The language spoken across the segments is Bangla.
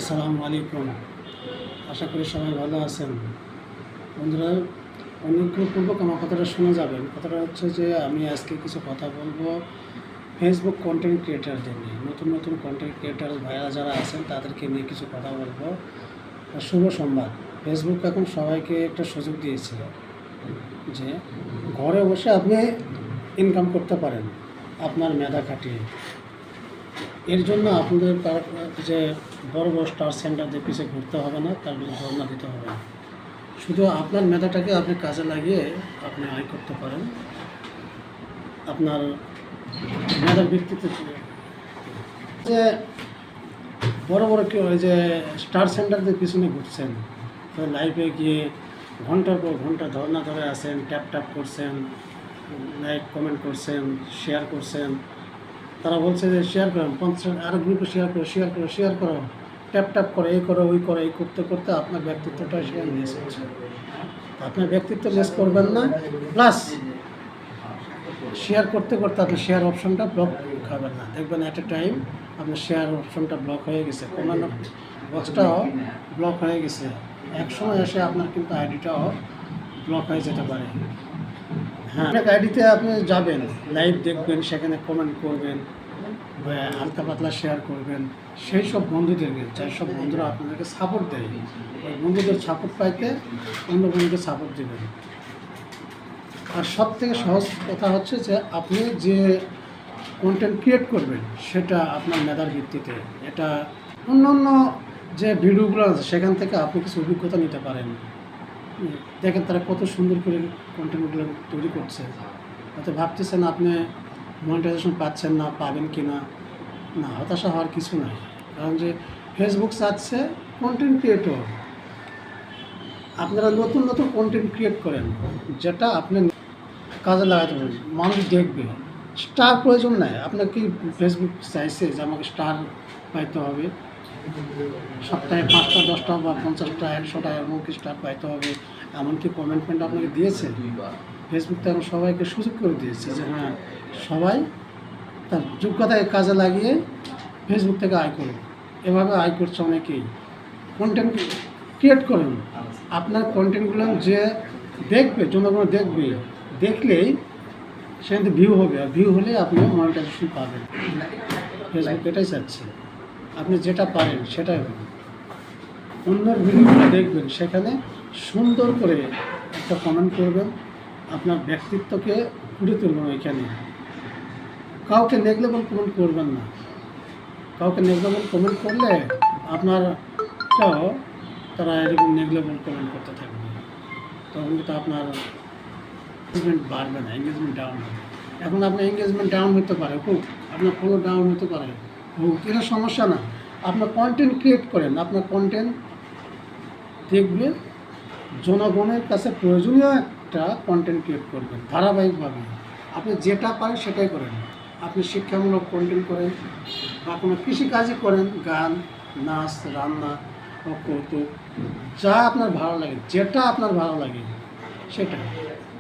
আসসালামু আলাইকুম। আশা করি সবাই ভালো আছেন। বন্ধুরা, অনেকক্ষণ পূর্বক আমার কথাটা শোনা যাবেন। কথাটা হচ্ছে যে আমি আজকে কিছু কথা বলবো ফেসবুক কন্টেন্ট ক্রিয়েটারদের নিয়ে। নতুন নতুন কন্টেন্ট ক্রিয়েটার ভাইরা যারা আছেন তাদেরকে নিয়ে কিছু কথা বলবো। শুভ সংবাদ, ফেসবুক এখন সবাইকে একটা সুযোগ দিয়েছে যে ঘরে বসে আপনি ইনকাম করতে পারেন আপনার মেধা খাটিয়ে। এর জন্য আপনাদের তার যে বড় বড় স্টার সেন্টারদের পিছিয়ে ঘুরতে হবে না, তার বিরুদ্ধে ধর্ণা দিতে হবে না। শুধু আপনার মেধাটাকে আপনি কাজে লাগিয়ে আপনি আয় করতে পারেন আপনার মেধার ভিত্তিতে। যে বড় বড় কেউ ওই যে স্টার সেন্টারদের পিছনে ঘুরছেন, তো লাইভে গিয়ে ঘন্টার পর ঘন্টা ধর্ণা ধরে আছেন, ট্যাপ করছেন, লাইক কমেন্ট করছেন, শেয়ার করছেন। তারা বলছে যে শেয়ার করেন, 50 আরও গ্রুপে শেয়ার করো, ট্যাপ করে, এই করো, ওই করো, এই করতে করতে আপনার ব্যক্তিত্বটা সেখানে লেস হচ্ছে। আপনার ব্যক্তিত্ব লেস করবেন না, প্লাস শেয়ার করতে করতে আপনার শেয়ার অপশনটা ব্লক খাবেন না। দেখবেন অ্যাট এ টাইম আপনার শেয়ার অপশনটা ব্লক হয়ে গেছে, কমেন্ট বক্সটাও ব্লক হয়ে গেছে। এক সময় এসে আপনার কিন্তু আইডিটাও ব্লক হয়ে যেতে পারে। হ্যাঁ, অনেক আইডিতে আপনি যাবেন, লাইভ দেখবেন, সেখানে কমেন্ট করবেন, হালকা পাতলা শেয়ার করবেন সেই সব বন্ধুদেরকে, যাই সব বন্ধুরা আপনাদেরকে সাপোর্ট দেয়, ওই বন্ধুদের সাপোর্ট পাইতে অন্য বন্ধুকে সাপোর্ট দেবেন। আর সব থেকে সহজ কথা হচ্ছে যে আপনি যে কন্টেন্ট ক্রিয়েট করবেন সেটা আপনার মেধার ভিত্তিতে। এটা অন্য যে ভিডিওগুলো আছে সেখান থেকে আপনি কিছু অভিজ্ঞতা নিতে পারেন। দেখেন তারা কত সুন্দর করে কন্টেন্টগুলো তৈরি করছে। হয়তো ভাবতেছেন আপনি মনিটাইজেশন পাচ্ছেন না, পাবেন কি না, না হতাশা হওয়ার কিছু নাই। কারণ যে ফেসবুক চাচ্ছে কন্টেন্ট ক্রিয়েটর, আপনারা নতুন নতুন কন্টেন্ট ক্রিয়েট করেন যেটা আপনি কাজে লাগাতে পারেন, মানুষ দেখবে। স্টার প্রয়োজন নাই। আপনার কি ফেসবুক চাইছে যে আমাকে স্টার পাইতে হবে, সপ্তাহে 5টা 10টা বা 50টা 100টা এমন কি স্টার পাইতে হবে, এমনকি কমেন্টমেন্ট আপনাকে দিয়েছে? ফেসবুক তো এখন সবাইকে সুযোগ করে দিয়েছে যে হ্যাঁ, সবাই তার যোগ্যতাকে কাজে লাগিয়ে ফেসবুক থেকে আয় করুন। এভাবে আয় করছে অনেকেই। কন্টেন্ট ক্রিয়েট করুন, আপনার কন্টেন্টগুলো যে দেখবে, জনগণ দেখবে, দেখলেই সেখান থেকে ভিউ হবে, আর ভিউ হলে আপনি মনিটাইজেশন পাবেন। ফেসবুক এটাই চাচ্ছে, আপনি যেটা পারেন সেটাই হবে। অন্যর ভিডিওগুলো দেখবেন, সেখানে সুন্দর করে একটা কমেন্ট করবেন, আপনার ব্যক্তিত্বকে ফুটে তুলবেন। ওইখানে কাউকে নেগলেবল কমেন্ট করবেন না। কাউকে নেগলেবল কমেন্ট করলে আপনারটাও তারা এরকম নেগলেবল কমেন্ট করতে থাকবে, তখন কিন্তু আপনার এঙ্গেজমেন্ট বাড়বে না, এঙ্গেজমেন্ট ডাউন হবে। এখন আপনার এঙ্গেজমেন্ট ডাউন হতে পারে, খুব আপনার ফলো ডাউন হতে পারে, এটা সমস্যা না। আপনার কন্টেন্ট ক্রিয়েট করেন, আপনার কন্টেন্ট দেখবে, জনগণের কাছে প্রয়োজনীয় একটা কন্টেন্ট ক্রিয়েট করবেন ধারাবাহিকভাবে। আপনি যেটা পারেন সেটাই করেন। আপনি শিক্ষামূলক কন্টেন্ট করেন বা কোনো কৃষিকাজই করেন, গান, নাচ, রান্না, কৌতুক, যা আপনার ভালো লাগে, যেটা আপনার ভালো লাগে সেটা।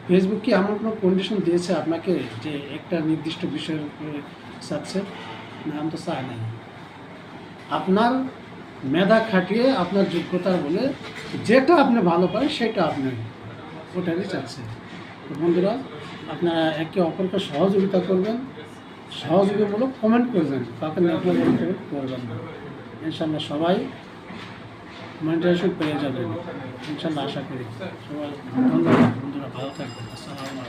ফেসবুক কি এমন কোনো কন্ডিশন দিয়েছে আপনাকে যে একটা নির্দিষ্ট বিষয়ের উপরে চাচ্ছে? না, আমি তো চাই নাই। আপনার মেধা খাটিয়ে আপনার যোগ্যতা বলে যেটা আপনি ভালো পারেন সেটা আপনি ওটাই চাচ্ছে। তো বন্ধুরা, আপনারা একে অপরকে সহযোগিতা করবেন, সহযোগীমূলক কমেন্ট করবেন, কাউকে নেগলেবল করবেন না। ইনশাল্লাহ সবাই মনিটাইজেশন পেয়ে যাবেন, ইনশাল্লাহ আশা করি। সবাই ধন্যবাদ বন্ধুরা, ভালো থাকবেন। আসসালামু আলাইকুম।